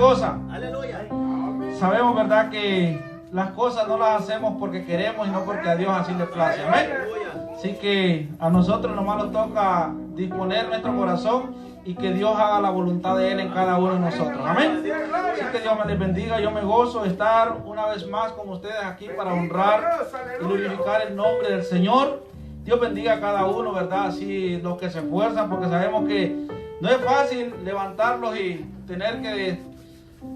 cosa. Aleluya. Sabemos, ¿verdad?, que las cosas no las hacemos porque queremos y no porque a Dios así le place. Amén. Así que a nosotros nomás nos toca disponer nuestro corazón y que Dios haga la voluntad de Él en cada uno de nosotros. Amén. Así que Dios me les bendiga. Yo me gozo de estar una vez más con ustedes aquí para honrar y glorificar el nombre del Señor. Dios bendiga a cada uno, ¿verdad? Así los que se esfuerzan, porque sabemos que no es fácil levantarlos y tener que,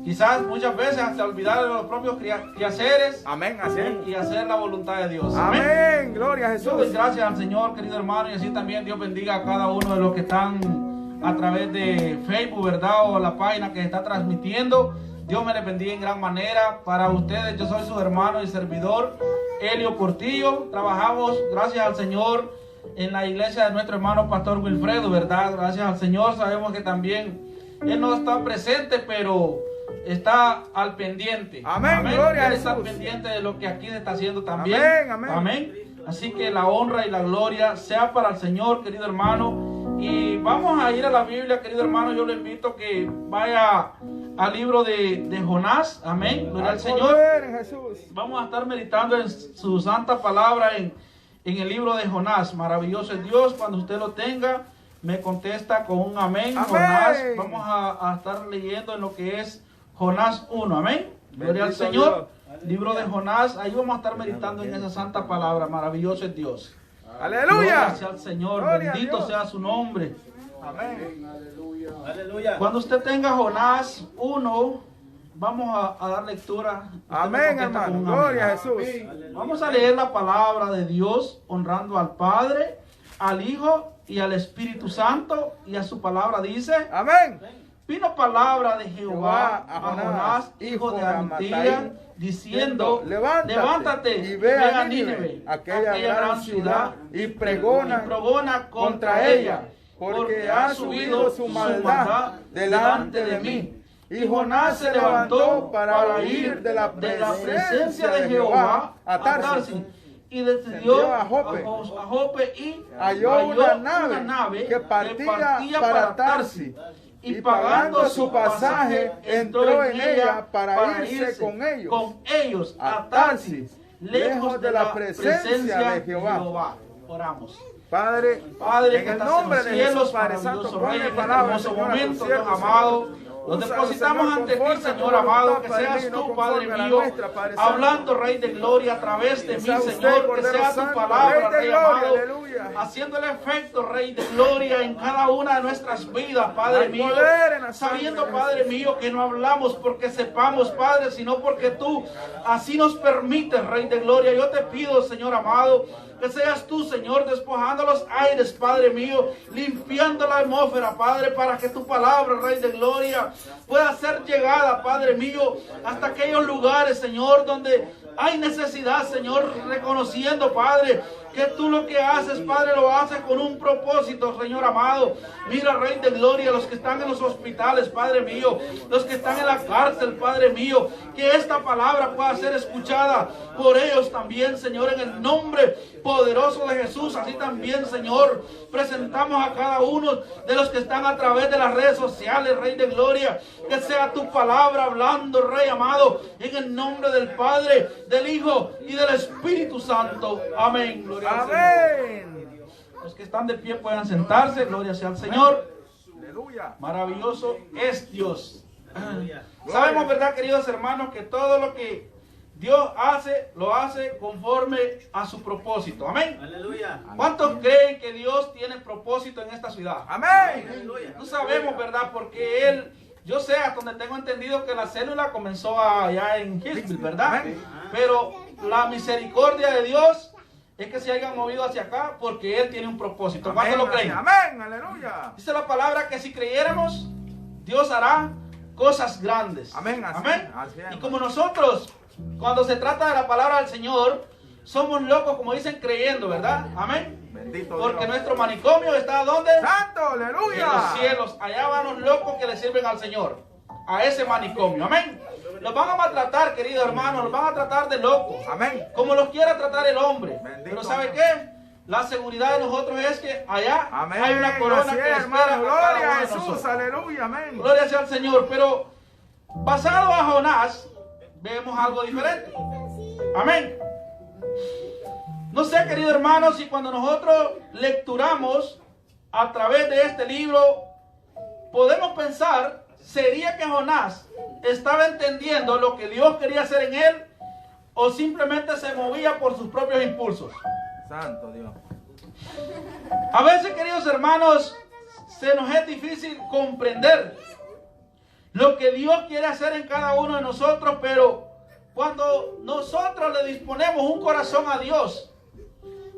quizás muchas veces, hasta olvidar de los propios quehaceres. Amén, así es. Y hacer la voluntad de Dios. Amén. Amén, gloria a Yo Jesús. doy gracias al Señor, querido hermano, y así también Dios bendiga a cada uno de los que están a través de Facebook, ¿verdad? O la página que está transmitiendo. Dios me les bendiga en gran manera. Para ustedes, yo soy su hermano y servidor, Elio Portillo. Trabajamos, gracias al Señor, en la iglesia de nuestro hermano Pastor Wilfredo, ¿verdad? Gracias al Señor. Sabemos que también Él no está presente, pero está al pendiente. Amén, gloria a Él está al Jesús. pendiente de lo que aquí se está haciendo también. Amén, amén. Amén. Así que la honra y la gloria sea para el Señor, querido hermano. Y vamos a ir a la Biblia, querido hermano. Yo le invito a que vaya al libro de Jonás. Amén. Gloria al Señor. poder en Jesús. Vamos a estar meditando en su santa palabra en el libro de Jonás. Maravilloso es Dios. Cuando usted lo tenga, me contesta con un amén. Amén. Jonás. Vamos a estar leyendo en lo que es Jonás 1. Amén. Gloria al Bendito Señor. Dios. Libro de Jonás. Ahí vamos a estar meditando en esa santa palabra. Maravilloso es Dios. Aleluya. Gloria sea al Señor. Gloria a Bendito Dios. sea su nombre. Amén. Aleluya. Cuando usted tenga Jonás 1, vamos a dar lectura. Usted me Amén, contesta con hermano. un Gloria a amén. Jesús. Vamos a leer la palabra de Dios, honrando al Padre, al Hijo y al Espíritu Santo. Y a su palabra dice: Amén. vino palabra de Jehová Jehová a Jonás, hijo de Amitai, Amitai, diciendo: levántate y ve a Nínive, aquella gran ciudad, y pregona contra ella, porque ha subido su maldad delante de mí. Y Jonás se levantó para ir de la presencia de Jehová a Tarsis. Y descendió a Jope. a Jope y Halló una nave que partía para Tarsis. Y pagando su pasaje, entró en ella para irse con ellos a Tarsis, lejos de la presencia de Jehová. Oramos. Padre, Padre, en que el estás nombre en los de cielos, Jesús, Padre Santo, maravilloso Rey, ponle en este palabra, hermoso Señor, a tu momento, siervo, Dios amado. Señor. Lo Úsalo, depositamos Señor, ante ti, conforme a Señor tu amado, voluntad, que Padre seas mío, no tú, Padre conforme a la mío, nuestra, Padre Santo. hablando, Rey de gloria, a través de mí, sea usted, Señor, que Cordero sea tu Santo, palabra, Rey de Rey gloria, amado, aleluya. haciendo el efecto, Rey de gloria, en cada una de nuestras vidas, Padre Hay mío, poder en la sangre sabiendo, de Padre mío, que no hablamos porque sepamos, Padre, sino porque tú así nos permites, Rey de gloria. Yo te pido, Señor amado, que seas tú, Señor, despojando los aires, Padre mío, limpiando la atmósfera, Padre, para que tu palabra, Rey de gloria, pueda ser llegada, Padre mío, hasta aquellos lugares, Señor, donde hay necesidad, Señor, reconociendo, Padre, que tú lo que haces, Padre, lo haces con un propósito, Señor amado. Mira, Rey de gloria, los que están en los hospitales, Padre mío, los que están en la cárcel, Padre mío, que esta palabra pueda ser escuchada por ellos también, Señor, en el nombre poderoso de Jesús. Así también, Señor, presentamos a cada uno de los que están a través de las redes sociales, Rey de gloria, que sea tu palabra hablando, Rey amado, en el nombre del Padre, del Hijo y del Espíritu Santo. Amén. Gloria al Señor. Amén. Los que están de pie puedan sentarse. Gloria sea al Señor. Aleluya. Maravilloso es Dios. Sabemos, ¿verdad, queridos hermanos, que todo lo que Dios hace, lo hace conforme a su propósito? Amén. Aleluya. ¿Cuántos creen que Dios tiene propósito en esta ciudad? Amén. No sabemos, ¿verdad? Porque Él, yo sé, hasta donde tengo entendido que la célula comenzó allá en Hillsville, ¿verdad? Amén. Pero la misericordia de Dios es que se hayan movido hacia acá porque Él tiene un propósito. ¿Cuántos lo creen? Amén. Aleluya. Dice la palabra que si creyéramos, Dios hará cosas grandes. Amén, así, Amén. así es. Y como nosotros, cuando se trata de la palabra del Señor, somos locos, como dicen, creyendo, ¿verdad? Amén. Bendito Porque Dios. nuestro manicomio está ¿dónde? Santo, En aleluya. los cielos. Allá van los locos que le sirven al Señor. A ese manicomio. Amén. Los van a maltratar, queridos hermanos. Los van a tratar de locos. Amén. Como los quiera tratar el hombre. Bendito Pero ¿sabe Dios. qué? La seguridad de nosotros es que allá Amén. hay una corona Así que es, espera hermano. a cada Gloria uno a de Jesús. nosotros. Aleluya. Amén. Gloria sea al Señor. Pero Pasado a Jonás, vemos algo diferente. Amén. No sé, querido hermano, si cuando nosotros lecturamos a través de este libro, podemos pensar, ¿sería que Jonás estaba entendiendo lo que Dios quería hacer en él o simplemente se movía por sus propios impulsos? Santo Dios. A veces, queridos hermanos, se nos es difícil comprender lo que Dios quiere hacer en cada uno de nosotros, pero cuando nosotros le disponemos un corazón a Dios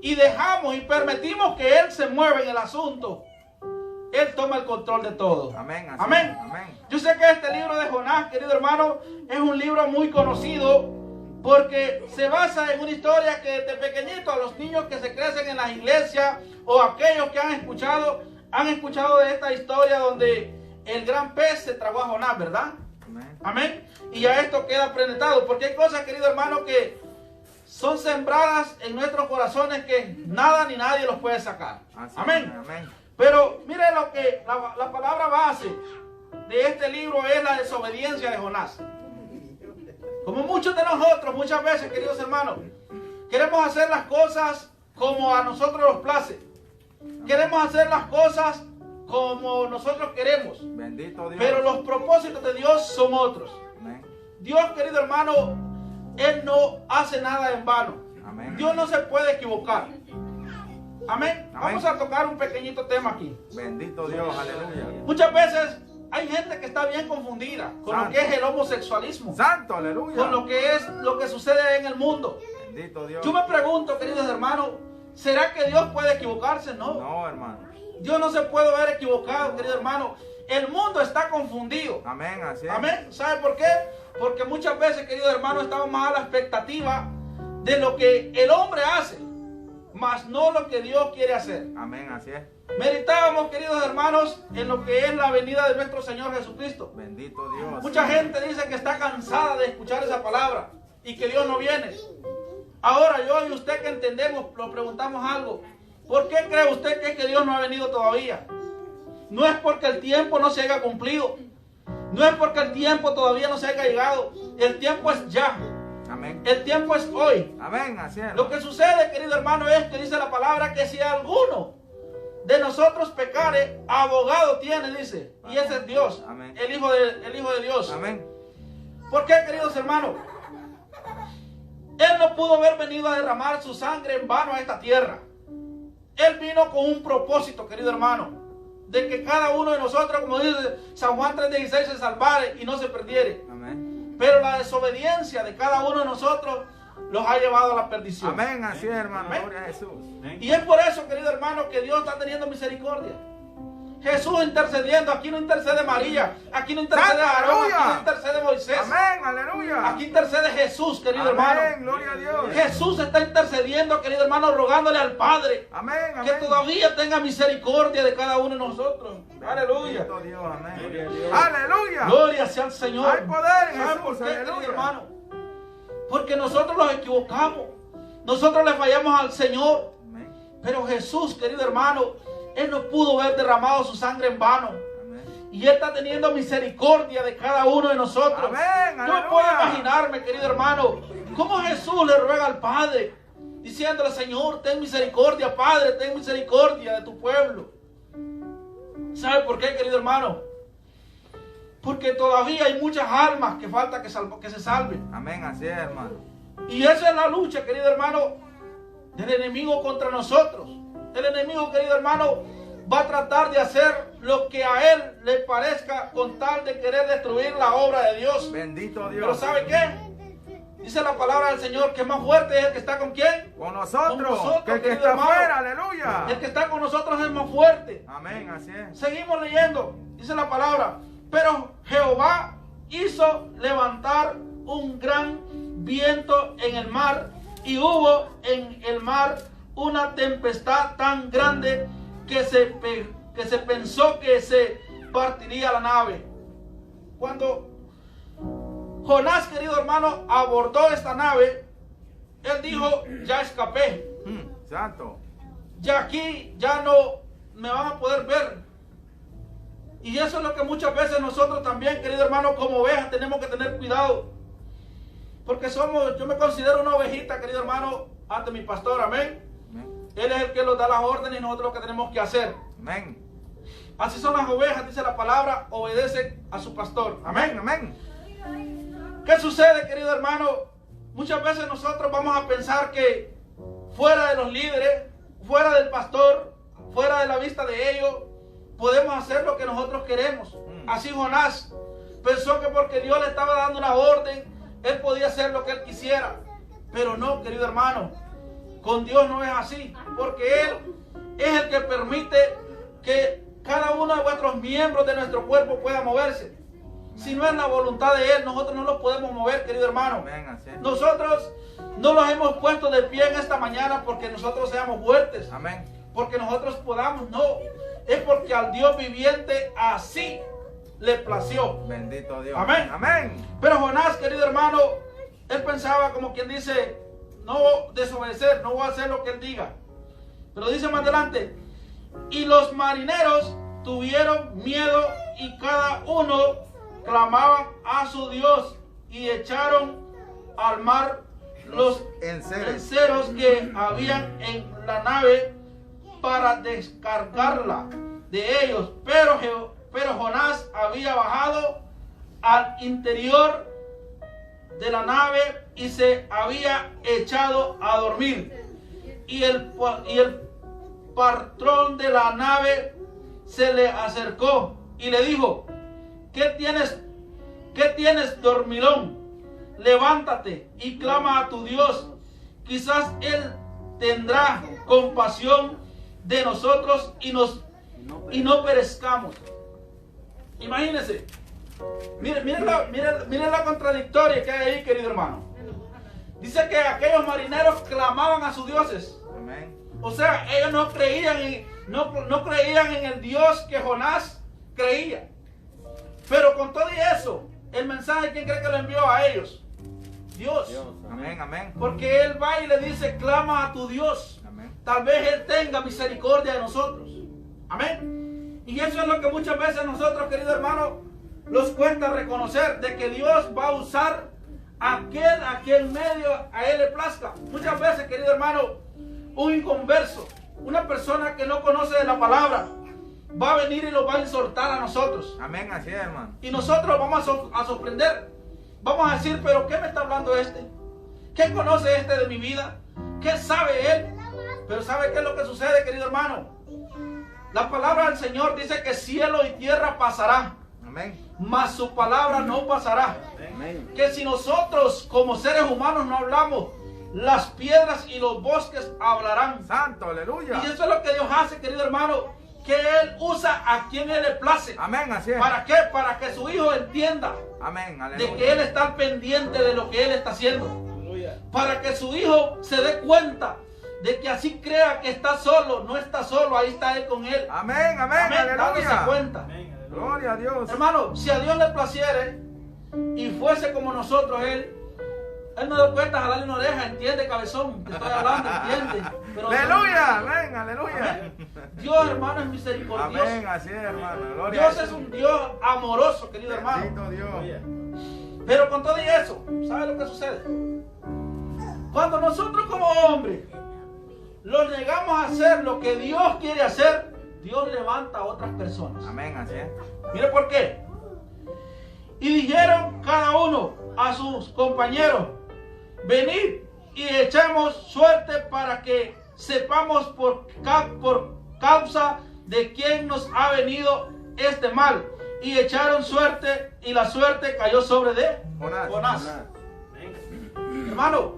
y dejamos y permitimos que Él se mueva en el asunto, Él toma el control de todo. Amén. Así, Amén. Amén. Yo sé que este libro de Jonás, querido hermano, es un libro muy conocido porque se basa en una historia que desde pequeñito a los niños que se crecen en las iglesias o aquellos que han escuchado de esta historia donde el gran pez se tragó a Jonás, ¿verdad? Amén. Amén. Y ya esto queda presentado, porque hay cosas, querido hermano, que son sembradas en nuestros corazones que nada ni nadie los puede sacar. Así, Amén. Amén. Pero mire lo que la palabra base de este libro es la desobediencia de Jonás. Como muchos de nosotros, muchas veces, queridos hermanos, queremos hacer las cosas como a nosotros nos place. Queremos hacer las cosas como nosotros queremos. Bendito Dios. Pero los propósitos de Dios son otros. Amén. Dios, querido hermano, Él no hace nada en vano. Amén. Dios no se puede equivocar. Amén. Amén. Vamos a tocar un pequeñito tema aquí. Bendito Dios, aleluya. Muchas veces hay gente que está bien confundida con Santo. lo que es el homosexualismo, Santo, aleluya. con lo que sucede en el mundo. Bendito Dios. Yo me pregunto, queridos hermanos, ¿será que Dios puede equivocarse? No. No, hermano. Dios no se puede ver equivocado, querido hermano. El mundo está confundido. Amén, así es. Amén. ¿Sabe por qué? Porque muchas veces, querido hermano, estamos más a la expectativa de lo que el hombre hace, mas no lo que Dios quiere hacer. Amén, así es. Meditábamos, queridos hermanos, en lo que es la venida de nuestro Señor Jesucristo. Bendito Dios. Mucha gente dice que está cansada de escuchar esa palabra y que Dios no viene. Ahora yo y usted que entendemos, lo preguntamos algo. ¿Por qué cree usted que es que Dios no ha venido todavía? No es porque el tiempo no se haya cumplido. No es porque el tiempo todavía no se haya llegado. El tiempo es ya. Amén. El tiempo es hoy. Amén, así es. Lo que sucede, querido hermano, es que dice la palabra que si alguno de nosotros pecare, abogado tiene, dice. Y ese es Dios. Amén. El Hijo de Dios. Amén. ¿Por qué, queridos hermanos? Él no pudo haber venido a derramar su sangre en vano a esta tierra. Él vino con un propósito, querido hermano, de que cada uno de nosotros, como dice San Juan 3:16, se salvare y no se perdiere. Amén. Pero la desobediencia de cada uno de nosotros los ha llevado a la perdición. Amén, así es, hermano. Amén. Gloria a Jesús. Y es por eso, querido hermano, que Dios está teniendo misericordia. Jesús intercediendo. Aquí no intercede María, aquí no intercede Aarón, aquí no intercede Moisés. Amén, aleluya. Aquí intercede Jesús, querido Amén, hermano. gloria a Dios. Jesús está intercediendo, querido hermano, rogándole al Padre Amén, amén. que todavía tenga misericordia de cada uno de nosotros. Aleluya. Bendito Dios, amén. Aleluya. Gloria sea al Señor. Hay poder en ¿Sabe por Jesús, qué, querido aleluya. hermano? Porque nosotros los equivocamos. Nosotros le fallamos al Señor. Amén. Pero Jesús, querido hermano, Él no pudo haber derramado su sangre en vano. Amén. Y Él está teniendo misericordia de cada uno de nosotros. Amén, Yo aleluya. puedo imaginarme, querido hermano, cómo Jesús le ruega al Padre, diciéndole: Señor, ten misericordia, Padre, ten misericordia de tu pueblo. ¿Sabe por qué, querido hermano? Porque todavía hay muchas almas que falta que se salven. Amén, así es, hermano. Y esa es la lucha, querido hermano, del enemigo contra nosotros. El enemigo, querido hermano, va a tratar de hacer lo que a él le parezca con tal de querer destruir la obra de Dios. Bendito Dios. Pero ¿sabe qué? Dice la palabra del Señor que más fuerte es el que está con quién. Con nosotros. Con nosotros, que el que querido está hermano. afuera, aleluya. El que está con nosotros es más fuerte. Amén, así es. Seguimos leyendo. Dice la palabra: pero Jehová hizo levantar un gran viento en el mar, y hubo en el mar una tempestad tan grande que se pensó que se partiría la nave. Cuando Jonás, querido hermano, abordó esta nave, él dijo: ya escapé, Santo. ya aquí ya no me van a poder ver. Y eso es lo que muchas veces nosotros también, querido hermano, como ovejas tenemos que tener cuidado. Porque yo me considero una ovejita, querido hermano, ante mi pastor, amén. Él es el que nos da las órdenes y nosotros lo que tenemos que hacer. Amén. Así son las ovejas, dice la palabra, obedecen a su pastor. Amén. Amén. ¿Qué sucede, querido hermano? Muchas veces nosotros vamos a pensar que fuera de los líderes, fuera del pastor, fuera de la vista de ellos, podemos hacer lo que nosotros queremos. Así Jonás pensó que porque Dios le estaba dando una orden, él podía hacer lo que él quisiera. Pero no, querido hermano, con Dios no es así, porque Él es el que permite que cada uno de vuestros miembros de nuestro cuerpo pueda moverse. Si no es la voluntad de Él, nosotros no los podemos mover, querido hermano. Nosotros no los hemos puesto de pie en esta mañana porque nosotros seamos fuertes. Amén. Porque nosotros podamos, no. Es porque al Dios viviente así le plació. Bendito Dios. Amén. Amén. Pero Jonás, querido hermano, él pensaba como quien dice, no desobedecer, no voy a hacer lo que él diga. Pero dice más adelante, y los marineros tuvieron miedo y cada uno clamaban a su Dios y echaron al mar los enceros que habían en la nave para descargarla de ellos. Pero Jonás había bajado al interior de la nave y se había echado a dormir. Y el patrón de la nave se le acercó y le dijo, ¿qué tienes, dormilón? Levántate y clama a tu Dios. Quizás Él tendrá compasión de nosotros y no perezcamos. Imagínense. Miren la contradictoria que hay ahí, querido hermano. Dice que aquellos marineros clamaban a sus dioses. Amén. O sea, ellos no creían en el Dios que Jonás creía. Pero con todo y eso, el mensaje, ¿quién cree que lo envió a ellos? Dios. Amén, amén. Porque Él va y le dice, clama a tu Dios. Amén. Tal vez Él tenga misericordia de nosotros. Amén. Y eso es lo que muchas veces nosotros, querido hermano, nos cuesta reconocer, de que Dios va a usar aquel medio a Él le plazca. Muchas veces, querido hermano, un inconverso, una persona que no conoce de la palabra, va a venir y lo va a exhortar a nosotros. Amén, así es, hermano. Y nosotros vamos a sorprender. Vamos a decir, pero ¿qué me está hablando este? ¿Qué conoce este de mi vida? ¿Qué sabe él? Pero ¿sabe qué es lo que sucede, querido hermano? La palabra del Señor dice que cielo y tierra pasará. Amén. Mas su palabra no pasará. Amén. Que si nosotros como seres humanos no hablamos, las piedras y los bosques hablarán. Santo, aleluya. Y eso es lo que Dios hace, querido hermano, que Él usa a quien Él le place. Amén, así es. ¿Para qué? Para que su hijo entienda. Amén, aleluya. De que Él está al pendiente de lo que Él está haciendo. Aleluya. Para que su hijo se dé cuenta de que así crea que está solo, no está solo, ahí está Él con Él. Amén, amén, Amén, aleluya. dándose cuenta. Amén, gloria a Dios. Hermano, si a Dios le placiere y fuese como nosotros, Él no da cuenta, jalarle una oreja, entiende, cabezón, te estoy hablando, entiende. Pero aleluya, amén, aleluya. Amén. Dios, hermano, es misericordioso. Amén, así es, hermano. Gloria Dios es un Dios amoroso, querido hermano. Bendito Dios. Pero con todo y eso, ¿sabe lo que sucede? Cuando nosotros como hombres lo negamos a hacer lo que Dios quiere hacer, Dios levanta a otras personas. Amén, así es. Mire por qué. Y dijeron cada uno a sus compañeros, venid y echemos suerte para que sepamos por causa de quién nos ha venido este mal. Y echaron suerte y la suerte cayó sobre de Jonás. Hermano,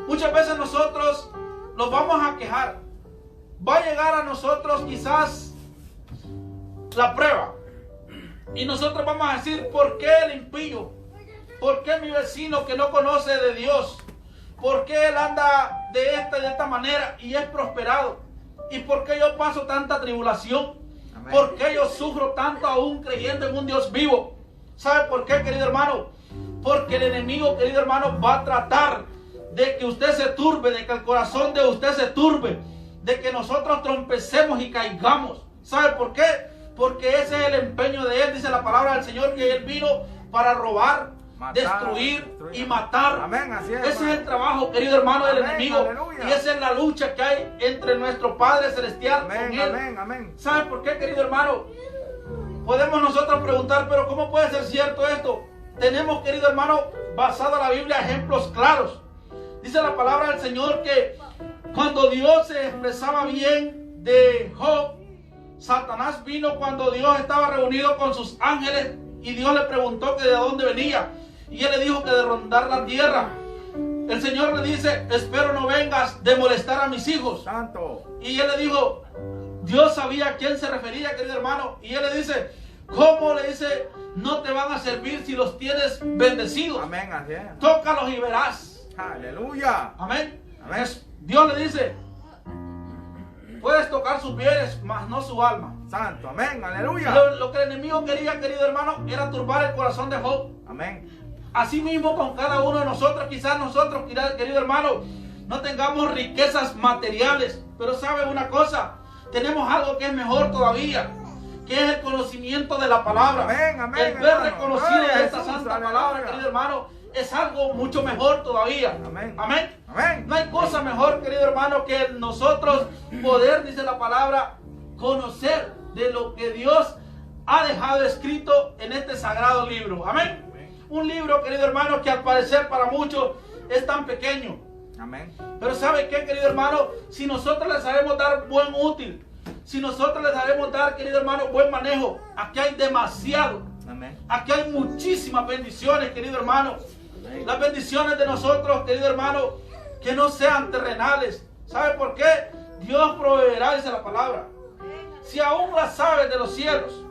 muchas veces nosotros nos vamos a quejar. Va a llegar a nosotros quizás la prueba. Y nosotros vamos a decir, ¿por qué el impío? ¿Por qué mi vecino que no conoce de Dios? ¿Por qué él anda de esta manera y es prosperado? ¿Y por qué yo paso tanta tribulación? Amén. ¿Por qué yo sufro tanto aún creyendo en un Dios vivo? ¿Sabe por qué, querido hermano? Porque el enemigo, querido hermano, va a tratar de que usted se turbe, de que el corazón de usted se turbe, de que nosotros trompecemos y caigamos. ¿Sabe por qué? porque ese es el empeño de él. Dice la palabra del Señor que él vino para robar, destruir y matar. Amén, así es, ese es el trabajo, querido hermano, del enemigo. Aleluya. Y esa es la lucha que hay entre nuestro Padre Celestial con él. Amén, amén. ¿Sabe por qué, querido hermano? Podemos nosotros preguntar, pero ¿cómo puede ser cierto esto? Tenemos, querido hermano, basado en la Biblia, ejemplos claros. Dice la palabra del Señor que cuando Dios se expresaba bien de Job, Satanás vino cuando Dios estaba reunido con sus ángeles y Dios le preguntó que de dónde venía. Y él le dijo que de rondar la tierra. El Señor le dice, espero no vengas de molestar a mis hijos. Santo. Y él le dijo, Dios sabía a quién se refería, querido hermano. Y él le dice, ¿cómo? Le dice, no te van a servir si los tienes bendecidos. Amén, así es. Tócalos y verás. Aleluya. Amén. Amén. Dios le dice, puedes tocar sus bienes, mas no su alma. Santo, amén, aleluya. Lo que el enemigo quería, querido hermano, era turbar el corazón de Job. Amén. Así mismo con cada uno de nosotros, quizás nosotros, querido hermano, no tengamos riquezas materiales, pero sabe una cosa, tenemos algo que es mejor todavía, que es el conocimiento de la palabra. Amén, amén, el ver hermano. reconocida esta Jesús, santa aleluya. palabra, querido hermano, es algo mucho mejor todavía. Amén. Amén. Amén. No hay cosa mejor, querido hermano, que nosotros poder, dice la palabra, conocer de lo que Dios ha dejado escrito en este sagrado libro. Amén. Un libro, querido hermano, que al parecer para muchos es tan pequeño. Amén. Pero ¿sabe qué, querido hermano? Si nosotros le sabemos dar buen útil, si nosotros le sabemos dar, querido hermano, buen manejo, aquí hay demasiado. Amén. Aquí hay muchísimas bendiciones, querido hermano. Las bendiciones de nosotros, querido hermano, que no sean terrenales. ¿Sabe por qué? Dios proveerá, dice la palabra. Si aún las aves de los cielos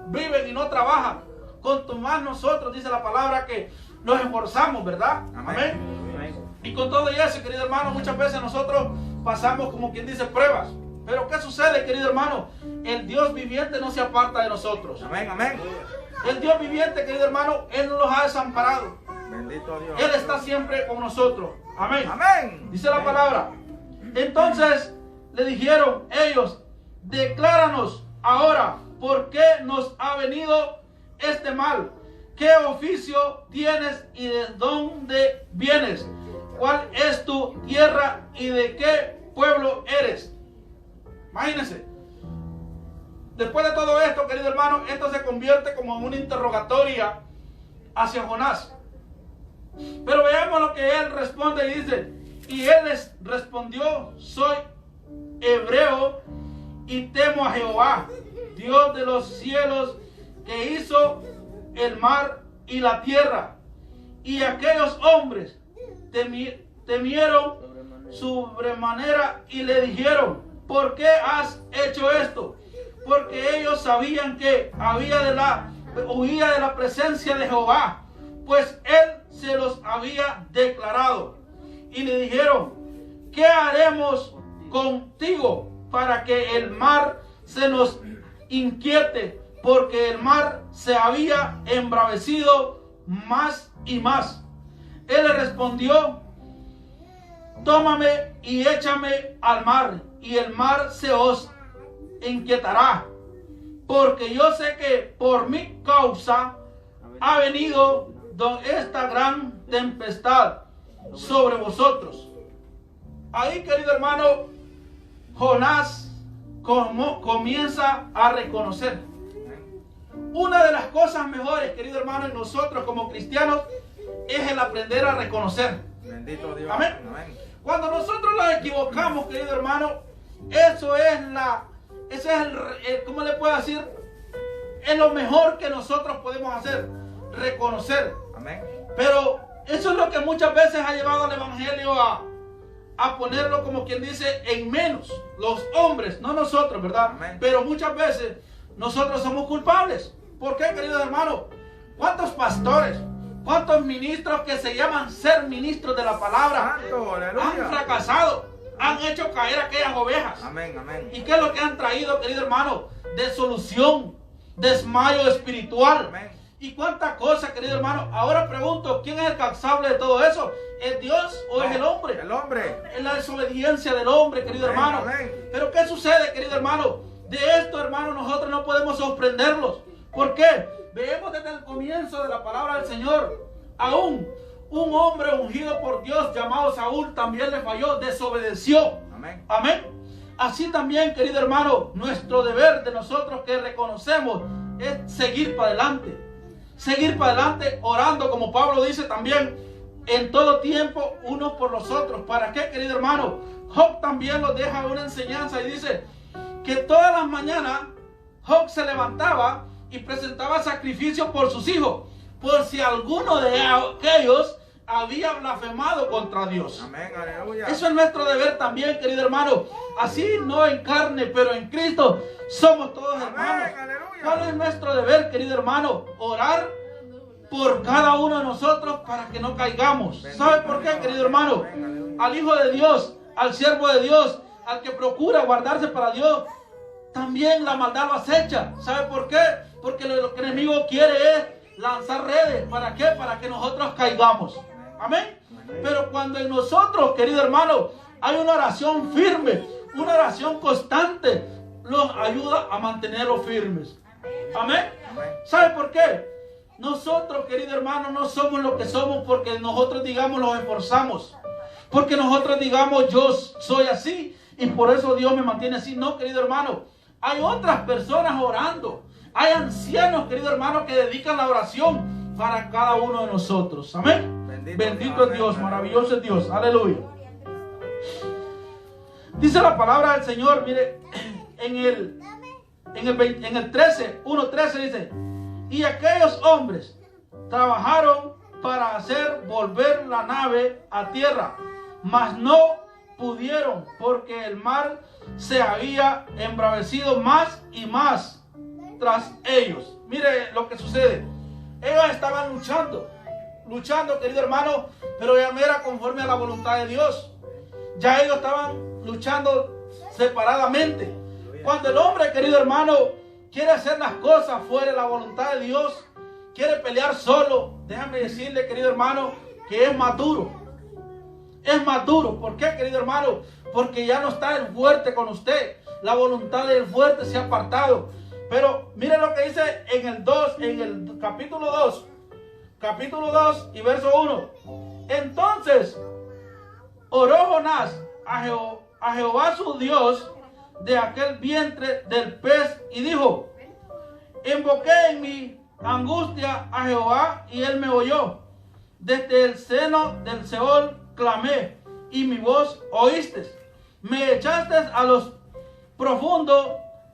viven y no trabajan, cuanto más nosotros, dice la palabra, que nos esforzamos, ¿verdad? Amén. Amén. Y con todo eso, querido hermano, muchas veces nosotros pasamos, como quien dice, pruebas. Pero ¿qué sucede, querido hermano? El Dios viviente no se aparta de nosotros. Amén, amén. El Dios viviente, querido hermano, Él no los ha desamparado. Bendito Dios. Él está siempre con nosotros. Amén. Amén. Dice la palabra. Entonces le dijeron ellos, decláranos ahora por qué nos ha venido este mal. ¿Qué oficio tienes y de dónde vienes? ¿Cuál es tu tierra y de qué pueblo eres? Imagínense. Después de todo esto, querido hermano, esto se convierte como en una interrogatoria hacia Jonás. Pero veamos lo que él responde y dice, y él les respondió, soy hebreo y temo a Jehová, Dios de los cielos, que hizo el mar y la tierra. Y aquellos hombres temieron sobremanera y le dijeron, ¿por qué has hecho esto? Porque ellos sabían que huía de la presencia de Jehová, pues él se los había declarado. Y le dijeron, ¿qué haremos contigo para que el mar se nos inquiete? Porque el mar se había embravecido más y más. Él le respondió, tómame y échame al mar, y el mar se os inquietará, porque yo sé que por mi causa ha venido esta gran tempestad sobre vosotros. Ahí, querido hermano, Jonás comienza a reconocer. Una de las cosas mejores, querido hermano, en nosotros como cristianos es el aprender a reconocer. Bendito Dios. Amén. Amén. Cuando nosotros nos equivocamos, querido hermano, eso es ¿cómo le puedo decir? Es lo mejor que nosotros podemos hacer, reconocer. Amén. Pero eso es lo que muchas veces ha llevado al evangelio a ponerlo, como quien dice, en menos. Los hombres, no nosotros, ¿verdad? Amén. Pero muchas veces nosotros somos culpables. ¿Por qué, querido hermano? ¿Cuántos pastores, cuántos ministros que se llaman ser ministros de la palabra Santo, aleluya. han fracasado? Han hecho caer aquellas ovejas. Amén, amén. ¿Y qué es lo que han traído, querido hermano? Desolución, desmayo espiritual. Amén. ¿Y cuántas cosas, querido hermano? Ahora pregunto, ¿quién es el causable de todo eso? ¿Es Dios o es el hombre? El hombre. Es la desobediencia del hombre, querido Amén, hermano. amén. Pero ¿qué sucede, querido hermano? De esto, hermano, nosotros no podemos sorprenderlos. ¿Por qué? Vemos desde el comienzo de la palabra del Señor. Aún un hombre ungido por Dios llamado Saúl también le falló, desobedeció. Amén. Amén. Así también, querido hermano, nuestro deber de nosotros que reconocemos es seguir para adelante. Seguir para adelante orando, como Pablo dice también, en todo tiempo unos por los otros. ¿Para qué, querido hermano? Job también nos deja una enseñanza y dice que todas las mañanas Job se levantaba y presentaba sacrificio por sus hijos, por si alguno de aquellos había blasfemado contra Dios. Amén, aleluya. Eso es nuestro deber también, querido hermano. Así no en carne, pero en Cristo somos todos hermanos. Amén, aleluya. ¿Cuál es nuestro deber, querido hermano? Orar por cada uno de nosotros para que no caigamos. ¿Sabe por qué, querido hermano? Al Hijo de Dios, al siervo de Dios, al que procura guardarse para Dios, también la maldad lo acecha. ¿Sabe por qué? Porque lo que el enemigo quiere es lanzar redes. ¿Para qué? Para que nosotros caigamos. Amén. Pero cuando en nosotros, querido hermano, hay una oración firme, una oración constante, los ayuda a mantenerlos firmes. Amén. ¿Sabe por qué? Nosotros, querido hermano, no somos lo que somos porque nosotros, digamos, nos esforzamos. Porque nosotros, digamos, yo soy así y por eso Dios me mantiene así. No, querido hermano. Hay otras personas orando. Hay ancianos, querido hermano, que dedican la oración para cada uno de nosotros. Amén. Bendito es Dios, maravilloso es Dios. Aleluya. Dice la palabra del Señor, mire, en el 13, 1:13 dice: y aquellos hombres trabajaron para hacer volver la nave a tierra, mas no pudieron, porque el mar se había embravecido más y más tras ellos. Mire lo que sucede. Ellos estaban luchando, querido hermano, pero ya no era conforme a la voluntad de Dios. Ya ellos estaban luchando separadamente. Cuando el hombre, querido hermano, quiere hacer las cosas fuera de la voluntad de Dios, quiere pelear solo, déjame decirle, querido hermano, que es más duro. Es más duro. ¿Por qué, querido hermano? Porque ya no está el fuerte con usted. La voluntad del fuerte se ha apartado. Pero mire lo que dice en el capítulo 2 y verso 1. Entonces oró Jonás a Jehová su Dios de aquel vientre del pez y dijo: invoqué en mi angustia a Jehová y él me oyó. Desde el seno del Seol clamé y mi voz oíste. Me echaste a los profundos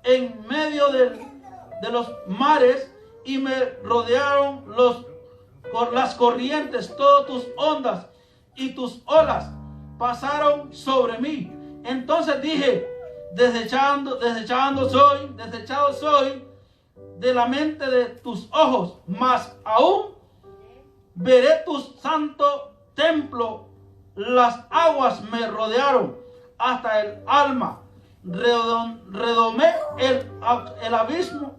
en medio de los mares y me rodearon las corrientes, todas tus ondas y tus olas pasaron sobre mí. Entonces dije: desechado soy de la mente de tus ojos, mas aún veré tu santo templo. Las aguas me rodearon hasta el alma. Redomé el abismo,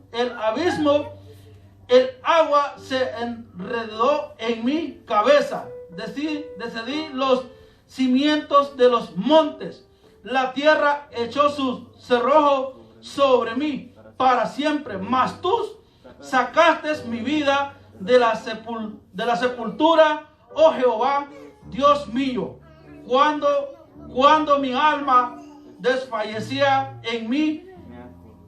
el agua se enredó en mi cabeza. Decidí los cimientos de los montes. La tierra echó sus cerrojos sobre mí para siempre. Mas tú sacaste mi vida de la sepultura, oh Jehová, Dios mío. Cuando mi alma desfallecía en mí,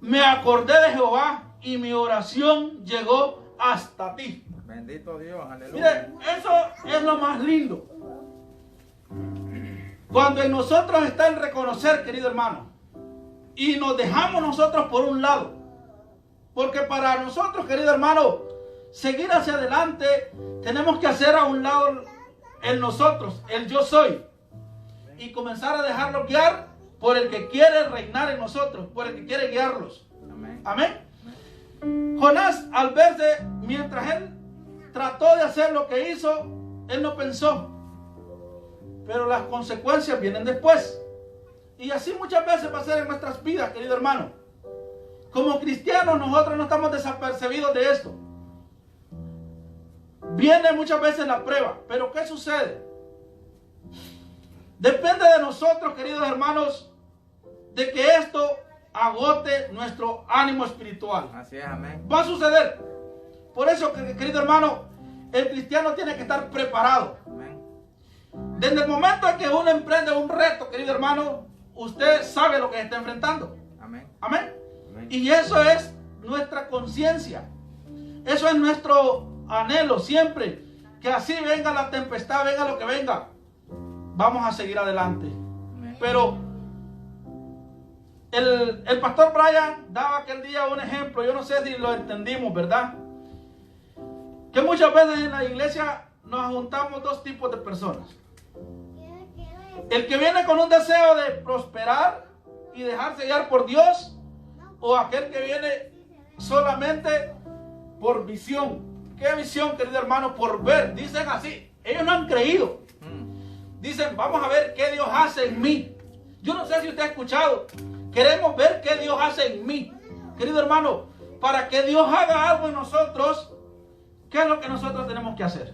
me acordé de Jehová y mi oración llegó hasta ti. Bendito Dios, aleluya. Mire, eso es lo más lindo. Cuando en nosotros está el reconocer, querido hermano, y nos dejamos nosotros por un lado. Porque para nosotros, querido hermano, seguir hacia adelante, tenemos que hacer a un lado el nosotros, el yo soy, y comenzar a dejarlo guiar por el que quiere reinar en nosotros, por el que quiere guiarlos. Amén. Amén. Jonás, al verse, mientras él trató de hacer lo que hizo, él no pensó. Pero las consecuencias vienen después. Y así muchas veces va a ser en nuestras vidas, querido hermano. Como cristianos nosotros no estamos desapercibidos de esto. Viene muchas veces la prueba. Pero ¿qué sucede? Depende de nosotros, queridos hermanos, de que esto agote nuestro ánimo espiritual. Así es, amén. Va a suceder. Por eso, querido hermano, el cristiano tiene que estar preparado. Amén. Desde el momento en que uno emprende un reto, querido hermano, usted sabe lo que está enfrentando. Amén. Amén. Y eso es nuestra conciencia. Eso es nuestro anhelo siempre. Que así venga la tempestad, venga lo que venga, vamos a seguir adelante. Amén. Pero el pastor Brian daba aquel día un ejemplo. Yo no sé si lo entendimos, ¿verdad? Que muchas veces en la iglesia nos juntamos dos tipos de personas. El que viene con un deseo de prosperar y dejarse guiar por Dios, o aquel que viene solamente por visión. ¿Qué visión, querido hermano? Por ver. Dicen así. Ellos no han creído. Dicen, vamos a ver qué Dios hace en mí. Yo no sé si usted ha escuchado. Queremos ver qué Dios hace en mí. Querido hermano, para que Dios haga algo en nosotros, ¿qué es lo que nosotros tenemos que hacer?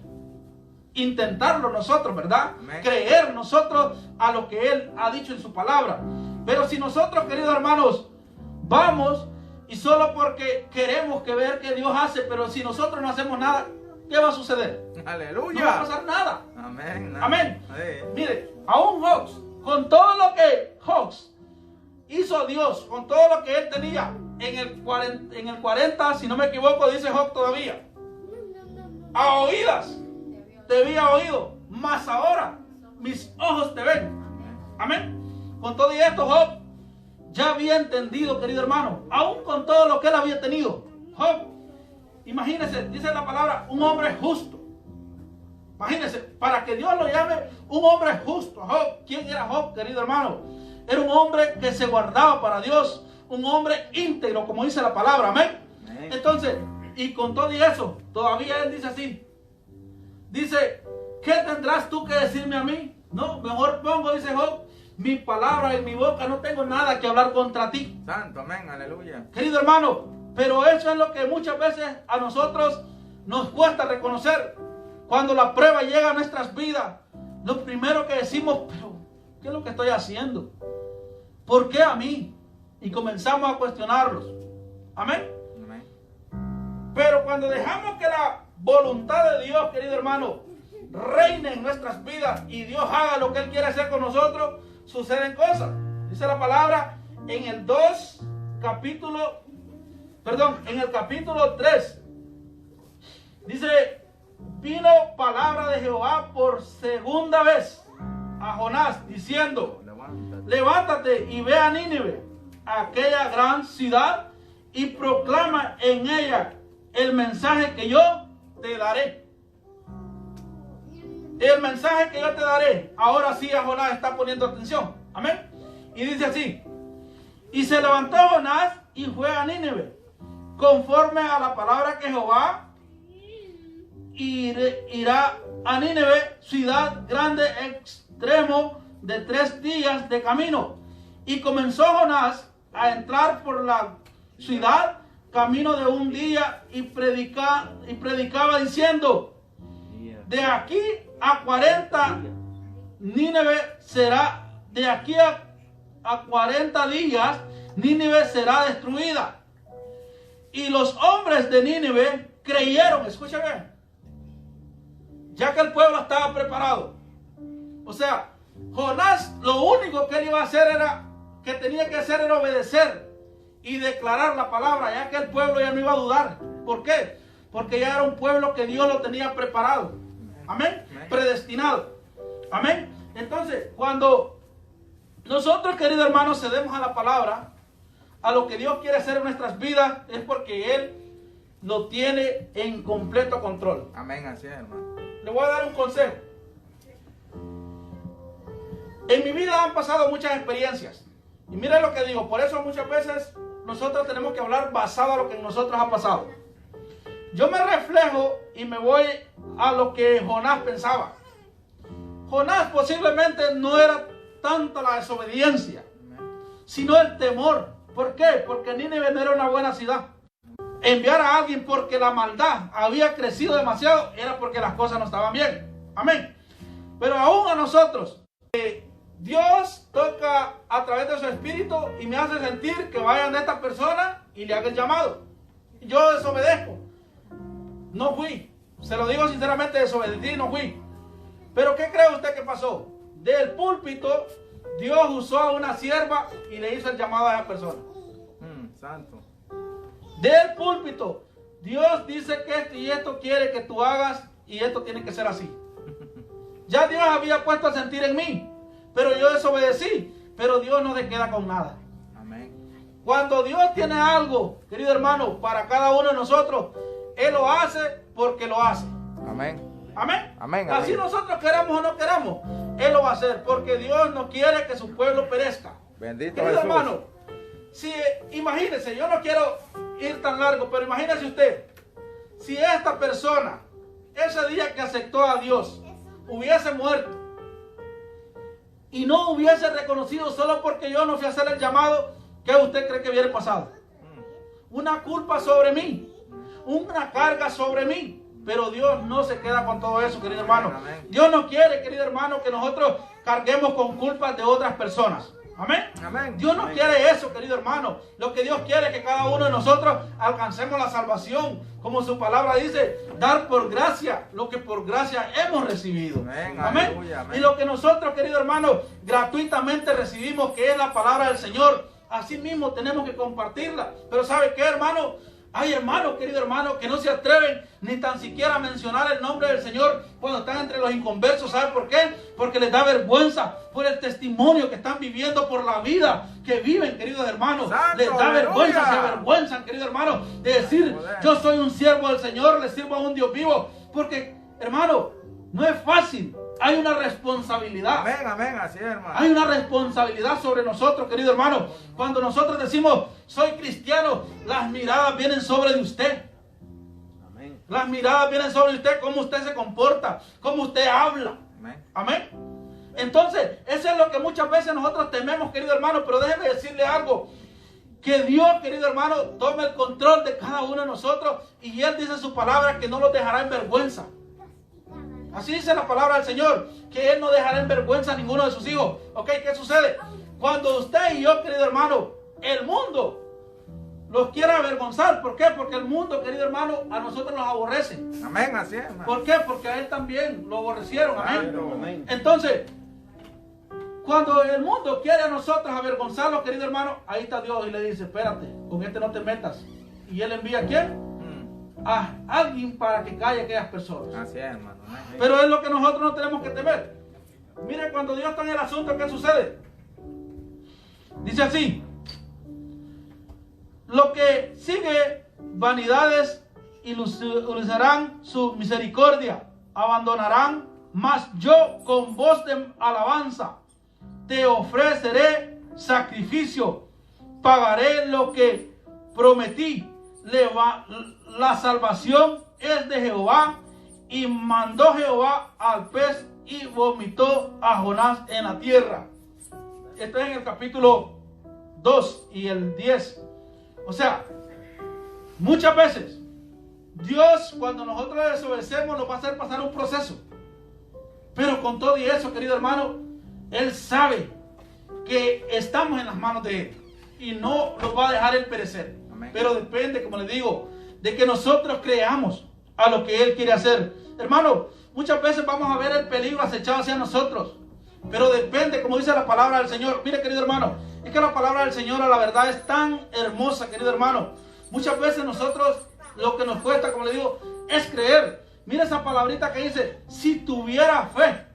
Intentarlo nosotros, ¿verdad? Amén. Creer nosotros a lo que Él ha dicho en su palabra. Pero si nosotros, queridos hermanos, vamos y solo porque queremos que ver qué Dios hace, pero si nosotros no hacemos nada, ¿qué va a suceder? Aleluya. No va a pasar nada. Amén. Amén. Sí. Mire, aún Job, con todo lo que Job hizo Dios, con todo lo que él tenía, en el 40, si no me equivoco, dice Job todavía, a oídas te había oído, mas ahora mis ojos te ven. Amén. Con todo y esto, Job ya había entendido, querido hermano, aún con todo lo que él había tenido. Job, imagínese, dice la palabra, un hombre justo. Imagínese, para que Dios lo llame un hombre justo. Job, ¿quién era Job, querido hermano? Era un hombre que se guardaba para Dios, un hombre íntegro, como dice la palabra. Amén. Amén. Entonces, y con todo y eso, todavía él dice así. Dice, ¿qué tendrás tú que decirme a mí? No, mejor pongo, dice Job, mi palabra en mi boca, no tengo nada que hablar contra ti. Santo, amén, aleluya. Querido hermano, pero eso es lo que muchas veces a nosotros nos cuesta reconocer. Cuando la prueba llega a nuestras vidas, lo primero que decimos, pero ¿qué es lo que estoy haciendo? ¿Por qué a mí? Y comenzamos a cuestionarlos. Amén. Amén. Pero cuando dejamos que la voluntad de Dios, querido hermano, reine en nuestras vidas y Dios haga lo que Él quiere hacer con nosotros, suceden cosas. Dice la palabra en el capítulo 3. Dice, vino palabra de Jehová por segunda vez a Jonás diciendo, levántate y ve a Nínive, aquella gran ciudad, y proclama en ella el mensaje que yo te daré. El mensaje que yo te daré. Ahora sí a Jonás está poniendo atención. Amén. Y dice así. Y se levantó Jonás y fue a Nínive, conforme a la palabra que Jehová irá a Nínive, ciudad grande, extremo de 3 días de camino. Y comenzó Jonás a entrar por la ciudad, camino de 1 día, y predicaba diciendo, de aquí a 40 Nínive será, de aquí a 40 días Nínive será destruida. Y los hombres de Nínive creyeron, escúchame, ya que el pueblo estaba preparado. O sea, Jonás lo único que él iba a hacer tenía que hacer era obedecer y declarar la palabra, ya que el pueblo ya no iba a dudar. ¿Por qué? Porque ya era un pueblo que Dios lo tenía preparado. Amén. Predestinado. Amén. Entonces, cuando nosotros, queridos hermanos, cedemos a la palabra, a lo que Dios quiere hacer en nuestras vidas, es porque Él lo tiene en completo control. Amén, así es, hermano. Le voy a dar un consejo. En mi vida han pasado muchas experiencias. Y mire lo que digo. Por eso muchas veces nosotros tenemos que hablar basado a lo que en nosotros ha pasado. Yo me reflejo y me voy a lo que Jonás pensaba. Jonás posiblemente no era tanta la desobediencia, sino el temor. ¿Por qué? Porque Nínive no era una buena ciudad. Enviar a alguien porque la maldad había crecido demasiado era porque las cosas no estaban bien. Amén. Pero aún a nosotros, Dios toca a través de su espíritu y me hace sentir que vayan a esta persona y le haga el llamado. Yo desobedezco. No fui. Se lo digo sinceramente, desobedecí y no fui. Pero ¿qué cree usted que pasó? Del púlpito, Dios usó a una sierva y le hizo el llamado a esa persona. Santo. Del púlpito, Dios dice que esto y esto quiere que tú hagas y esto tiene que ser así. Ya Dios había puesto a sentir en mí, pero yo desobedecí. Pero Dios no se queda con nada. Amén. Cuando Dios tiene algo, querido hermano, para cada uno de nosotros, Él lo hace porque lo hace. Amén. Amén. Amén. Así nosotros queramos o no queramos, Él lo va a hacer porque Dios no quiere que su pueblo perezca. Bendito Querido Jesús. hermano, si imagínese, yo no quiero ir tan largo, pero imagínese usted, si esta persona, ese día que aceptó a Dios, hubiese muerto y no hubiese reconocido solo porque yo no fui a hacer el llamado, ¿qué usted cree que hubiera pasado? Una culpa sobre mí, una carga sobre mí. Pero Dios no se queda con todo eso, querido hermano. Amén. Dios no quiere, querido hermano, que nosotros carguemos con culpas de otras personas. Amén. Amén. Dios no quiere eso, querido hermano. Lo que Dios quiere es que cada uno de nosotros alcancemos la salvación. Como su palabra dice, dar por gracia lo que por gracia hemos recibido. Amén. Amén. Aleluya, amén. Y lo que nosotros, querido hermano, gratuitamente recibimos, que es la palabra del Señor, así mismo tenemos que compartirla. Pero ¿sabe qué, hermano? Hay hermanos, querido hermano, que no se atreven ni tan siquiera a mencionar el nombre del Señor cuando están entre los inconversos. ¿Sabe por qué? Porque les da vergüenza por el testimonio que están viviendo, por la vida que viven, queridos hermanos. Santo, Les da vergüenza, aleluya. se avergüenzan, querido hermano, de decir, yo soy un siervo del Señor, le sirvo a un Dios vivo. Porque, hermano, no es fácil. Hay una responsabilidad. Amén, amén, así es, hermano. Hay una responsabilidad sobre nosotros, querido hermano. Cuando nosotros decimos, soy cristiano, las miradas vienen sobre de usted. Amén. Las miradas vienen sobre usted, cómo usted se comporta, cómo usted habla. Amén. Amén. Entonces, eso es lo que muchas veces nosotros tememos, querido hermano. Pero déjeme decirle algo. Que Dios, querido hermano, tome el control de cada uno de nosotros. Y Él dice en su palabra que no los dejará en vergüenza. Así dice la palabra del Señor, que Él no dejará en vergüenza a ninguno de sus hijos. ¿Ok? ¿Qué sucede? Cuando usted y yo, querido hermano, el mundo los quiere avergonzar. ¿Por qué? Porque el mundo, querido hermano, a nosotros nos aborrece. Amén, así es, hermano. ¿Por qué? Porque a Él también lo aborrecieron. Amén. Amén. Entonces, cuando el mundo quiere a nosotros avergonzarlo, querido hermano, ahí está Dios y le dice, espérate, con este no te metas. ¿Y Él envía a quién? A alguien para que calle a aquellas personas. Así es, hermano. Amén. Pero es lo que nosotros no tenemos que temer. Mire, cuando Dios está en el asunto, ¿qué sucede? Dice así: lo que sigue, vanidades ilustrarán su misericordia, abandonarán, mas yo con voz de alabanza te ofreceré sacrificio, pagaré lo que prometí. La salvación es de Jehová. Y mandó Jehová al pez y vomitó a Jonás en la tierra. Esto es en el capítulo 2 y el 10. O sea, muchas veces Dios, cuando nosotros desobedecemos, nos va a hacer pasar un proceso. Pero con todo y eso, querido hermano, Él sabe que estamos en las manos de Él y no nos va a dejar Él perecer. Amén. Pero depende, como les digo, de que nosotros creamos a lo que Él quiere hacer. Hermano, muchas veces vamos a ver el peligro acechado hacia nosotros, pero depende, como dice la palabra del Señor. Mire, querido hermano, es que la palabra del Señor, a la verdad, es tan hermosa, querido hermano. Muchas veces nosotros, lo que nos cuesta, como le digo, es creer. Mire esa palabrita que dice, si tuviera fe,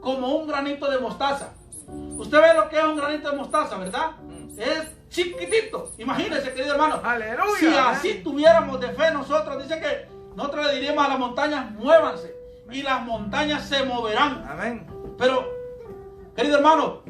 como un granito de mostaza. Usted ve lo que es un granito de mostaza, ¿verdad? Es chiquitito. Imagínese, querido hermano. Aleluya. Si así tuviéramos de fe nosotros, dice que nosotros le diríamos a las montañas, muévanse. Y las montañas se moverán. Amén. Pero, querido hermano,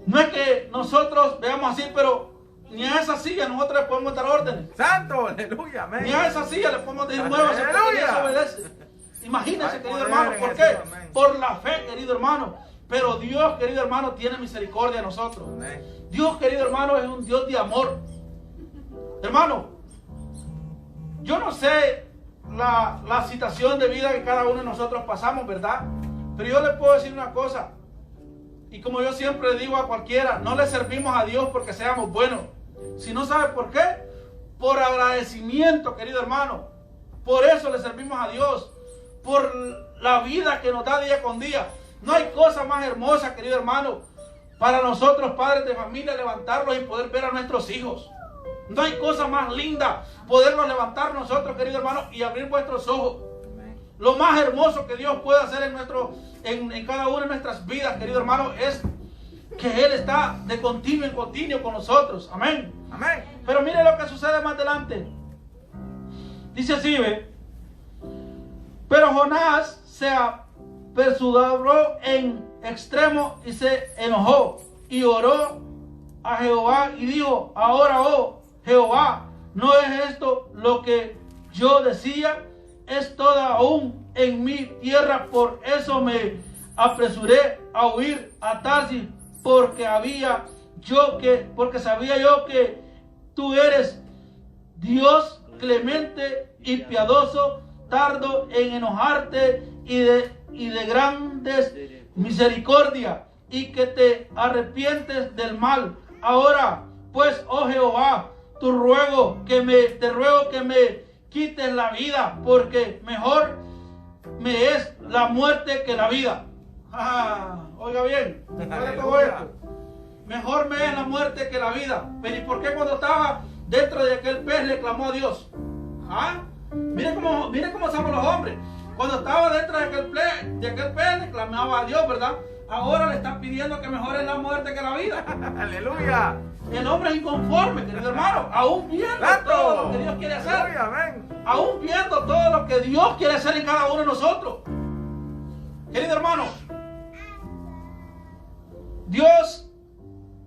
no es que nosotros veamos así, pero ni a esa silla nosotros le podemos dar órdenes. Santo, aleluya, amén. Ni a esa silla le podemos decir, muévanse, porque Aleluya. ella se obedece. Imagínese, Hay querido poder hermano, en ¿por eso, qué? amén. Por la fe, querido hermano. Pero Dios, querido hermano, tiene misericordia de nosotros. Amén. Dios, querido hermano, es un Dios de amor. Hermano, yo no sé la situación de vida que cada uno de nosotros pasamos, ¿verdad? Pero yo les puedo decir una cosa. Y como yo siempre digo a cualquiera, no le servimos a Dios porque seamos buenos. Si no sabe por qué, por agradecimiento, querido hermano. Por eso le servimos a Dios. Por la vida que nos da día con día. No hay cosa más hermosa, querido hermano, para nosotros padres de familia levantarlos y poder ver a nuestros hijos. No hay cosa más linda poderlos levantar nosotros, querido hermano, y abrir vuestros ojos. Lo más hermoso que Dios puede hacer en cada una de nuestras vidas, querido hermano, es que Él está de continuo en continuo con nosotros. Amén. Amén. Pero mire lo que sucede más adelante. Dice así, ¿ve? Pero Jonás se apresuró en extremo y se enojó y oró a Jehová y dijo: ahora, oh Jehová, ¿no es esto lo que yo decía? Es toda aún en mi tierra, por eso me apresuré a huir a Tarsis, porque sabía yo que tú eres Dios clemente y piadoso, tardo en enojarte y de grandes misericordia, y que te arrepientes del mal. Ahora pues, oh Jehová, te ruego que me quites la vida, porque mejor me es la muerte que la vida. Oiga bien, todo esto. Mejor me es la muerte que la vida. Pero ¿y por qué cuando estaba dentro de aquel pez le clamó a Dios? Mire cómo somos los hombres. Cuando estaba dentro de aquel pez le clamaba a Dios, ¿verdad? Ahora le están pidiendo que mejor es la muerte que la vida. Aleluya. El hombre es inconforme, querido hermano, aún viendo todo lo que Dios quiere hacer. Aleluya, amén. Aún viendo todo lo que Dios quiere hacer en cada uno de nosotros. Querido hermano, Dios,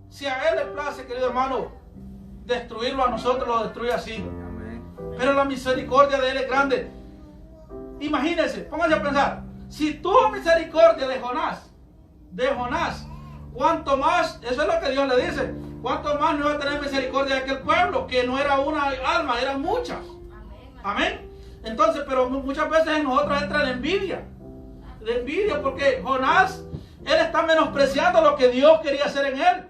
si a Él le place, querido hermano, destruirlo a nosotros, lo destruye así. Amén. Pero la misericordia de Él es grande. Imagínense, pónganse a pensar, si tuvo misericordia de Jonás, cuánto más, eso es lo que Dios le dice, cuánto más no va a tener misericordia de aquel pueblo, que no era una alma, eran muchas. Amén. Entonces, pero muchas veces en nosotros entra la envidia. La envidia, porque Jonás, él está menospreciando lo que Dios quería hacer en él.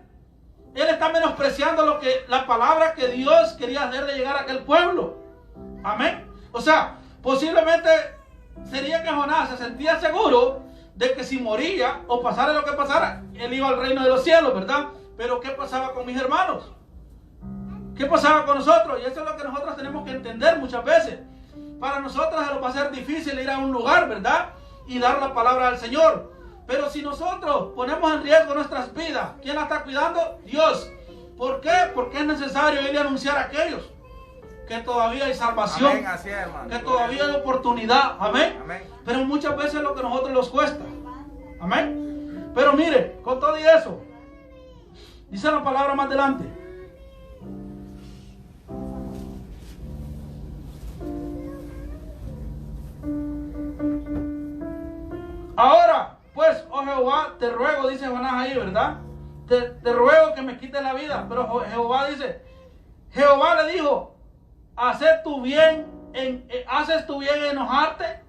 Él está menospreciando la palabra que Dios quería hacerle llegar a aquel pueblo. Amén. O sea, posiblemente sería que Jonás se sentía seguro de que si moría o pasara lo que pasara, él iba al reino de los cielos, ¿verdad? Pero ¿qué pasaba con mis hermanos? ¿Qué pasaba con nosotros? Y eso es lo que nosotros tenemos que entender muchas veces. Para nosotros se nos va a ser difícil ir a un lugar, ¿verdad? Y dar la palabra al Señor. Pero si nosotros ponemos en riesgo nuestras vidas, ¿quién la está cuidando? Dios. ¿Por qué? Porque es necesario ir a anunciar a aquellos que todavía hay salvación. Amén, así es, hermano. Que todavía hay oportunidad. Amén. Amén. Pero muchas veces es lo que a nosotros nos cuesta. Amén. Pero mire, con todo y eso, dice la palabra más adelante. Ahora, pues, oh Jehová, te ruego, dice Jonás ahí, ¿verdad? Te ruego que me quites la vida. Pero Jehová dice, Jehová le dijo, haces tú bien en enojarte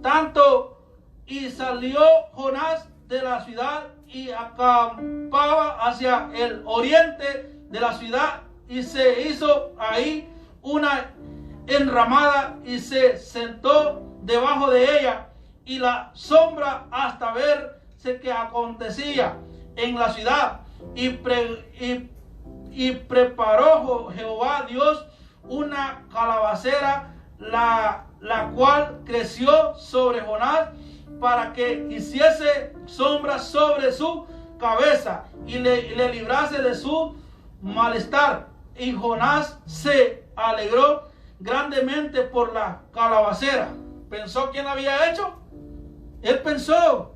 tanto. Y salió Jonás de la ciudad y acampaba hacia el oriente de la ciudad, y se hizo ahí una enramada y se sentó debajo de ella y la sombra hasta verse que acontecía en la ciudad. Y preparó Jehová Dios una calabacera, la cual creció sobre Jonás para que hiciese sombra sobre su cabeza y le librase de su malestar. Y Jonás se alegró grandemente por la calabacera. ¿Pensó quién la había hecho? Él pensó,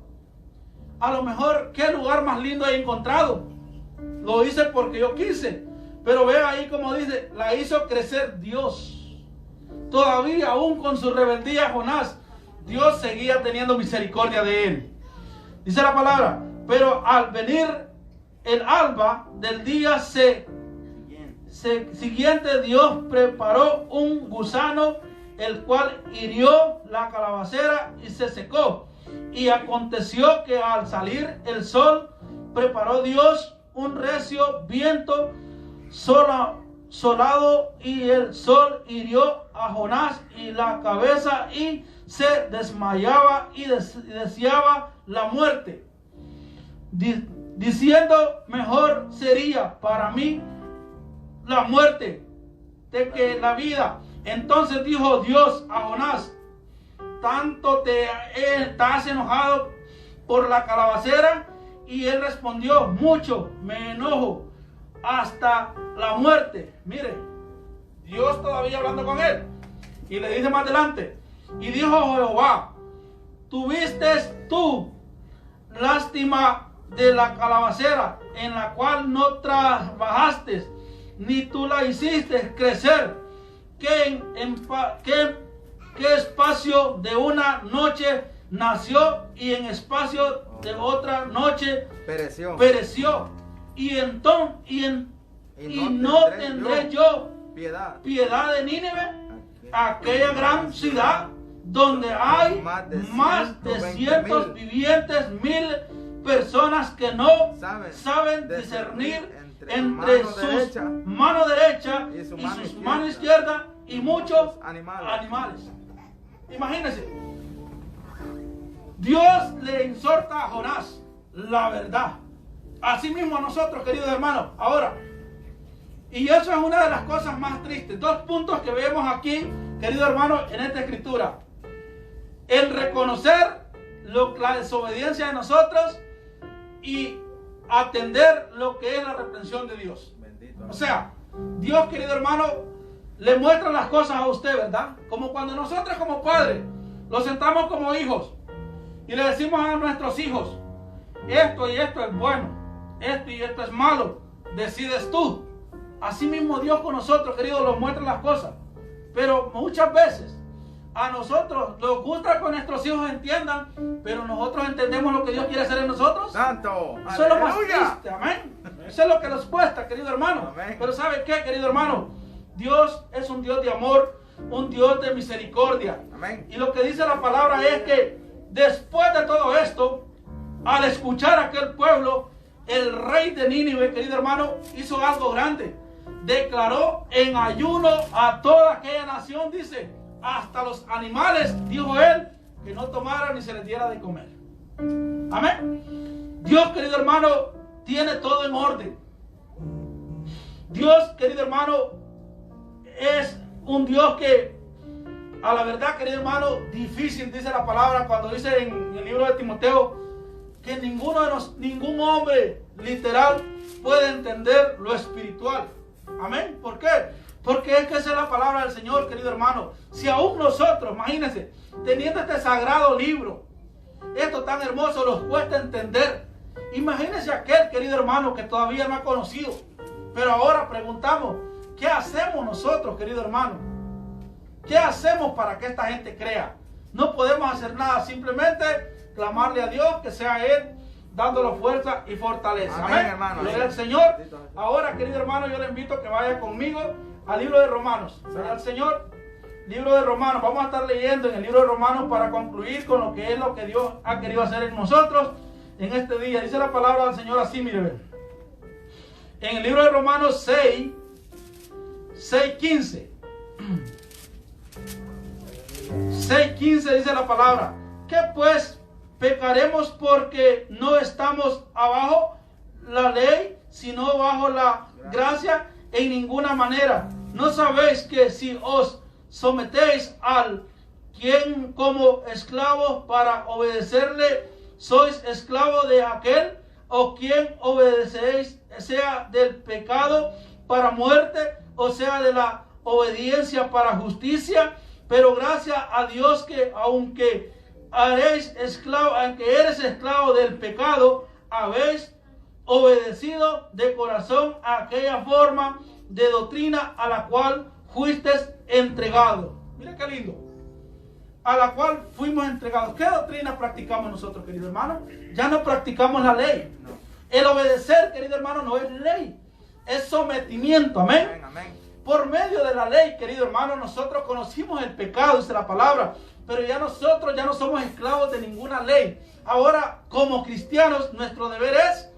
a lo mejor, ¿qué lugar más lindo he encontrado? Lo hice porque yo quise. Pero ve ahí como dice, la hizo crecer Dios. Todavía aún con su rebeldía Jonás, Dios seguía teniendo misericordia de él. Dice la palabra, pero al venir el alba del día siguiente, Dios preparó un gusano, el cual hirió la calabacera y se secó. Y aconteció que al salir el sol preparó Dios un recio viento solado, y el sol hirió a Jonás y la cabeza, y se desmayaba y deseaba la muerte, diciendo: mejor sería para mí la muerte de que la vida. Entonces dijo Dios a Jonás: ¿tanto te has enojado por la calabacera? Y él respondió: mucho me enojo, hasta la muerte. Mire, Dios todavía hablando con él, y le dice más adelante: y dijo Jehová: ¿tuviste tú lástima de la calabacera, en la cual no trabajaste, ni tú la hiciste crecer, que espacio de una noche nació, y en espacio de otra noche pereció? Y no tendré yo piedad de Nínive, aquella gran ciudad donde hay más de 120,000 personas que no saben discernir entre su mano derecha y su mano izquierda, y muchos animales. Imagínense, Dios le exhorta a Jonás la verdad. Así mismo a nosotros, queridos hermanos. Ahora, y eso es una de las cosas más tristes. Dos puntos que vemos aquí, queridos hermanos, en esta escritura: el reconocer la desobediencia de nosotros y atender lo que es la reprensión de Dios. O sea, Dios, querido hermano, le muestra las cosas a usted, ¿verdad? Como cuando nosotros como padres los sentamos como hijos y le decimos a nuestros hijos: esto y esto es bueno, esto y esto es malo, decides tú. Así mismo Dios con nosotros, queridos, nos muestra las cosas. Pero muchas veces a nosotros nos gusta que nuestros hijos entiendan, pero nosotros entendemos lo que Dios quiere hacer en nosotros. ¡Santo! Eso es lo más triste, amén. Eso es lo que nos cuesta, querido hermano. Amén. Pero ¿sabe qué, querido hermano? Dios es un Dios de amor, un Dios de misericordia. Amén. Y lo que dice la palabra es que después de todo esto, al escuchar a aquel pueblo, el rey de Nínive, querido hermano, hizo algo grande. Declaró en ayuno a toda aquella nación, dice, hasta los animales, dijo él, que no tomaran ni se les diera de comer. Amén. Dios, querido hermano, tiene todo en orden. Dios, querido hermano, es un Dios que, a la verdad, querido hermano, difícil, dice la palabra, cuando dice en el libro de Timoteo, que ningún hombre literal puede entender lo espiritual. Amén. ¿Por qué? Porque es que esa es la palabra del Señor, querido hermano. Si aún nosotros, imagínense, teniendo este sagrado libro, esto tan hermoso, nos cuesta entender. Imagínense aquel, querido hermano, que todavía no ha conocido. Pero ahora preguntamos, ¿qué hacemos nosotros, querido hermano? ¿Qué hacemos para que esta gente crea? No podemos hacer nada, simplemente clamarle a Dios, que sea Él dándolo fuerza y fortaleza. Amén, hermano. Gloria al Señor. Ahora, querido hermano, yo le invito a que vaya conmigo al libro de Romanos. Gloria al Señor. Libro de Romanos. Vamos a estar leyendo en el libro de Romanos para concluir con lo que es lo que Dios ha querido hacer en nosotros en este día. Dice la palabra del Señor así, mire. En el libro de Romanos 6:15. 6:15 dice la palabra: ¿qué pues? ¿Pecaremos porque no estamos abajo la ley, sino bajo la gracia? En ninguna manera. ¿No sabéis que si os sometéis al quien como esclavos para obedecerle, sois esclavos de aquel? ¿O quien obedecéis, sea del pecado para muerte, o sea de la obediencia para justicia? Pero gracias a Dios que aunque eres esclavo del pecado, habéis obedecido de corazón a aquella forma de doctrina a la cual fuisteis entregados. Mira qué lindo. A la cual fuimos entregados. ¿Qué doctrina practicamos nosotros, querido hermano? Ya no practicamos la ley. El obedecer, querido hermano, no es ley, es sometimiento. Amén. Amén, amén. Por medio de la ley, querido hermano, nosotros conocimos el pecado, dice la palabra, pero ya nosotros ya no somos esclavos de ninguna ley. Ahora, como cristianos, nuestro deber es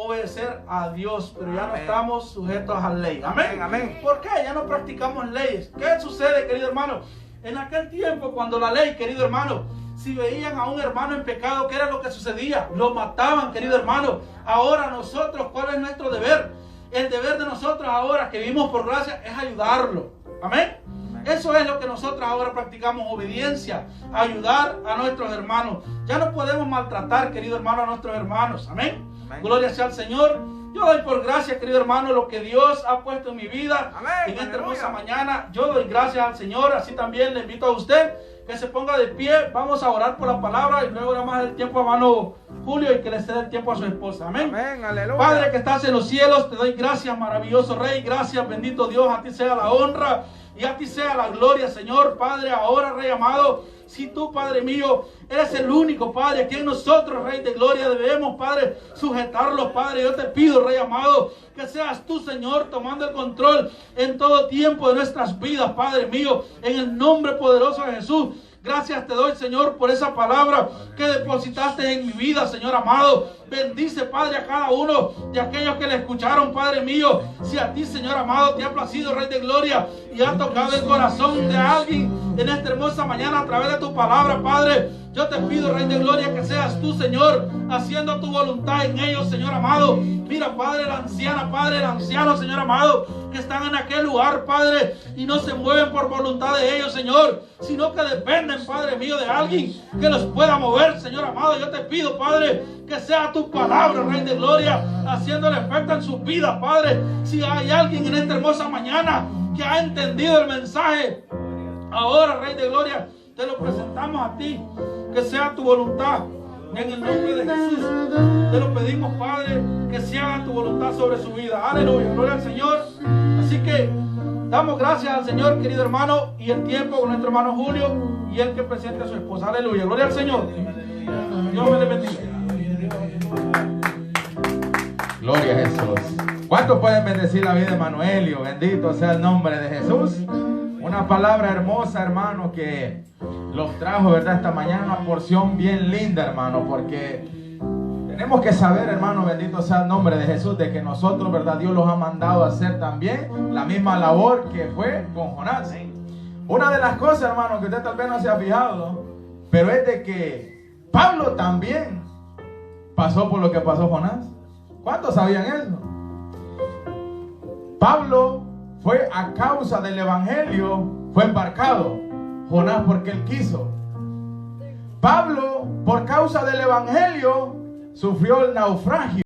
obedecer a Dios, pero ya no estamos sujetos a ley. Amén. Amén. ¿Por qué? Ya no practicamos leyes. ¿Qué sucede, querido hermano? En aquel tiempo, cuando la ley, querido hermano, si veían a un hermano en pecado, ¿qué era lo que sucedía? Lo mataban, querido hermano. Ahora nosotros, ¿cuál es nuestro deber? El deber de nosotros ahora que vivimos por gracia es ayudarlo. Amén. Eso es lo que nosotros ahora practicamos, obediencia, ayudar a nuestros hermanos. Ya no podemos maltratar, querido hermano, a nuestros hermanos. Amén. Amén. Gloria sea al Señor. Yo doy por gracia, querido hermano, lo que Dios ha puesto en mi vida. Amén. En esta Aleluya. hermosa mañana, yo doy gracias al Señor. Así también le invito a usted que se ponga de pie. Vamos a orar por la palabra y luego damos el tiempo a hermano Julio y que le ceda el tiempo a su esposa. Amén. Amén. Aleluya. Padre que estás en los cielos, te doy gracias, maravilloso Rey. Gracias, bendito Dios. A ti sea la honra y a ti sea la gloria, Señor. Padre, ahora, Rey amado, si tú, Padre mío, eres el único, Padre, a quien nosotros, Rey de gloria, debemos, Padre, sujetarlos, Padre. Yo te pido, Rey amado, que seas tú, Señor, tomando el control en todo tiempo de nuestras vidas, Padre mío, en el nombre poderoso de Jesús. Gracias te doy, Señor, por esa palabra que depositaste en mi vida, Señor amado. Bendice, Padre, a cada uno de aquellos que le escucharon, Padre mío. Si a ti, Señor amado, te ha placido, Rey de gloria, y ha tocado el corazón de alguien en esta hermosa mañana a través de tu palabra, Padre, yo te pido, Rey de gloria, que seas tú, Señor, haciendo tu voluntad en ellos, Señor amado. Mira, Padre, la anciana, Padre, el anciano, Señor amado, que están en aquel lugar, Padre, y no se mueven por voluntad de ellos, Señor, sino que dependen, Padre mío, de alguien que los pueda mover, Señor amado. Yo te pido, Padre, que sea tu palabra, Rey de gloria, haciendo el efecto en sus vidas, Padre. Si hay alguien en esta hermosa mañana que ha entendido el mensaje, ahora, Rey de gloria, te lo presentamos a ti, que sea tu voluntad. En el nombre de Jesús te lo pedimos, Padre, que se haga tu voluntad sobre su vida. Aleluya, gloria al Señor. Así que damos gracias al Señor, querido hermano, y el tiempo con nuestro hermano Julio y el que presente a su esposa. Aleluya, gloria al Señor. Dios me le bendiga. Gloria a Jesús. ¿Cuántos pueden bendecir la vida de Manuelio? Bendito sea el nombre de Jesús. Una palabra hermosa, hermano, que los trajo, ¿verdad? Esta mañana, una porción bien linda, hermano, porque tenemos que saber, hermano, bendito sea el nombre de Jesús, de que nosotros, ¿verdad? Dios los ha mandado a hacer también la misma labor que fue con Jonás. Una de las cosas, hermano, que usted tal vez no se ha fijado, pero es de que Pablo también pasó por lo que pasó Jonás. ¿Cuántos sabían eso? Pablo fue a causa del evangelio, fue embarcado. Jonás porque él quiso. Pablo, por causa del evangelio, sufrió el naufragio.